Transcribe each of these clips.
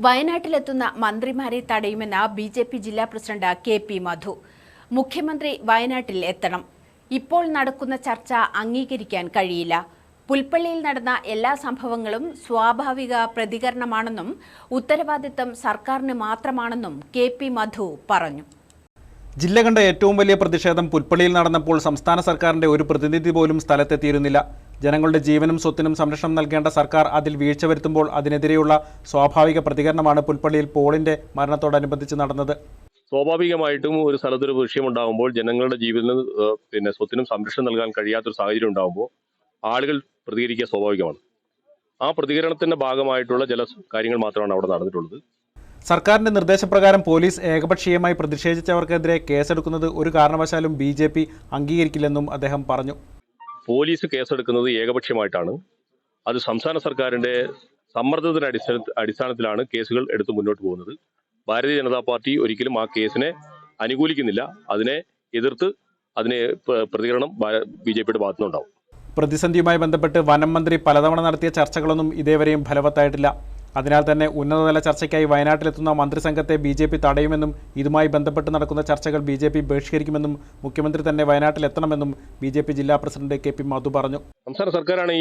വയനാട്ടിലെത്തുന്ന മന്ത്രിമാരെ തടയുമെന്ന ബിജെപി ജില്ലാ president K P. മധു. മുഖ്യമന്ത്രി വയനാട്ടിൽ എത്തണം. ഇപ്പോൾ നടക്കുന്ന ചർച്ച അംഗീകരിക്കാൻ കഴിയില്ല. പുൽപ്പള്ളിയിൽ നടന്ന എല്ലാ സംഭവങ്ങളും സ്വാഭാവിക പ്രതികരണമാണെന്നും ഉത്തരവാദിത്തം സർക്കാരിന് മാത്രമാണെന്നും കെ.പി. മധു പറഞ്ഞു. ജില്ല കണ്ട ഏറ്റവും വലിയ പ്രതിഷേധം പുൽപ്പള്ളിയിൽ നടന്നപ്പോൾ സംസ്ഥാന സർക്കാരിന്റെ ഒരു പ്രതിനിധി പോലും സ്ഥലത്തെത്തിയിരുന്നില്ല. ജനങ്ങളുടെ ജീവനും സ്വത്തിനും സംരക്ഷണം നൽകേണ്ട സർക്കാർ അതിൽ വീഴ്ച വരുത്തുമ്പോൾ അതിനെതിരെയുള്ള സ്വാഭാവിക പ്രതികരണമാണ് പുൽപ്പള്ളിയിൽ പോളിന്റെ മരണത്തോടനുബന്ധിച്ച് നടന്നത്. സ്വാഭാവികമായിട്ടും ഒരു സ്ഥലത്തൊരു വിഷയമുണ്ടാകുമ്പോൾ ജനങ്ങളുടെ ജീവനും സ്വത്തിനും സംരക്ഷണം നൽകാൻ കഴിയാത്തൊരു സാഹചര്യം ഉണ്ടാകുമ്പോൾ ആളുകൾ പ്രതികരിക്കുക സ്വാഭാവികമാണ്. ആ പ്രതികരണത്തിന്റെ ഭാഗമായിട്ടുള്ള ചില കാര്യങ്ങൾ മാത്രമാണ് അവിടെ നടന്നിട്ടുള്ളത്. സർക്കാരിന്റെ നിർദ്ദേശപ്രകാരം പോലീസ് ഏകപക്ഷീയമായി പ്രതിഷേധിച്ചവർക്കെതിരെ കേസെടുക്കുന്നത് ഒരു കാരണവശാലും ബിജെപി അംഗീകരിക്കില്ലെന്നും അദ്ദേഹം പറഞ്ഞു. പോലീസ് കേസെടുക്കുന്നത് ഏകപക്ഷീയമായിട്ടാണ്. അത് സംസ്ഥാന സർക്കാരിന്റെ സമ്മർദ്ദത്തിന്റെ അടിസ്ഥാനത്തിലാണ് കേസുകൾ എടുത്ത് മുന്നോട്ട് പോകുന്നത്. ഭാരതീയ ജനതാ പാർട്ടി ഒരിക്കലും ആ കേസിനെ അനുകൂലിക്കുന്നില്ല. അതിനെ എതിർത്ത് പ്രതികരണം ബിജെപിയുടെ ഭാഗത്തുനിന്നുണ്ടാവും. പ്രതിസന്ധിയുമായി ബന്ധപ്പെട്ട് വനം മന്ത്രി പലതവണ നടത്തിയ ചർച്ചകളൊന്നും ഇതേവരെയും ഫലവത്തായിട്ടില്ല. അതിനാൽ തന്നെ ഉന്നതതല ചർച്ചയ്ക്കായി വയനാട്ടിലെത്തുന്ന മന്ത്രിസംഘത്തെ ബിജെപി തടയുമെന്നും ഇതുമായി ബന്ധപ്പെട്ട് നടക്കുന്ന ചർച്ചകൾ ബിജെപി ബഹിഷ്കരിക്കുമെന്നും മുഖ്യമന്ത്രി തന്നെ വയനാട്ടിലെത്തണമെന്നും ബിജെപി ജില്ലാ പ്രസിഡന്റ് കെ.പി. മധു പറഞ്ഞു. സംസ്ഥാന സർക്കാരാണ്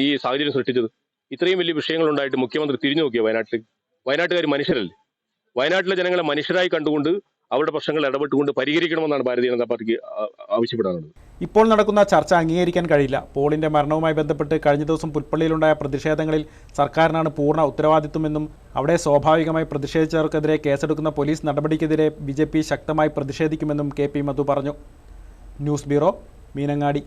ഈ സാഹചര്യം സൃഷ്ടിച്ചത്. ഇത്രയും വലിയ വിഷയങ്ങളുണ്ടായിട്ട് മുഖ്യമന്ത്രി തിരിഞ്ഞു നോക്കിയ വയനാട്ടുകാർ മനുഷ്യരല്ലേ? വയനാട്ടിലെ ജനങ്ങളെ മനുഷ്യരായി കണ്ടുകൊണ്ട് അവരുടെ പ്രശ്നങ്ങൾ ഇടപെട്ടുകൊണ്ട് പരിഹരിക്കണമെന്നാണ് ഭാരതീയ ജനതാ പാർട്ടിക്ക് ആവശ്യപ്പെടാനുള്ളത്. ഇപ്പോൾ നടക്കുന്ന ചർച്ച അംഗീകരിക്കാൻ കഴിയില്ല. പോളിന്റെ മരണവുമായി ബന്ധപ്പെട്ട് കഴിഞ്ഞ ദിവസം പുൽപ്പള്ളിയിലുണ്ടായ പ്രതിഷേധങ്ങളിൽ സർക്കാരിനാണ് പൂർണ്ണ ഉത്തരവാദിത്വമെന്നും അവിടെ സ്വാഭാവികമായി പ്രതിഷേധിച്ചവർക്കെതിരെ കേസെടുക്കുന്ന പോലീസ് നടപടിക്കെതിരെ ബിജെപി ശക്തമായി പ്രതിഷേധിക്കുമെന്നും കെ.പി. മധു പറഞ്ഞു. News bureau, Meenangadi.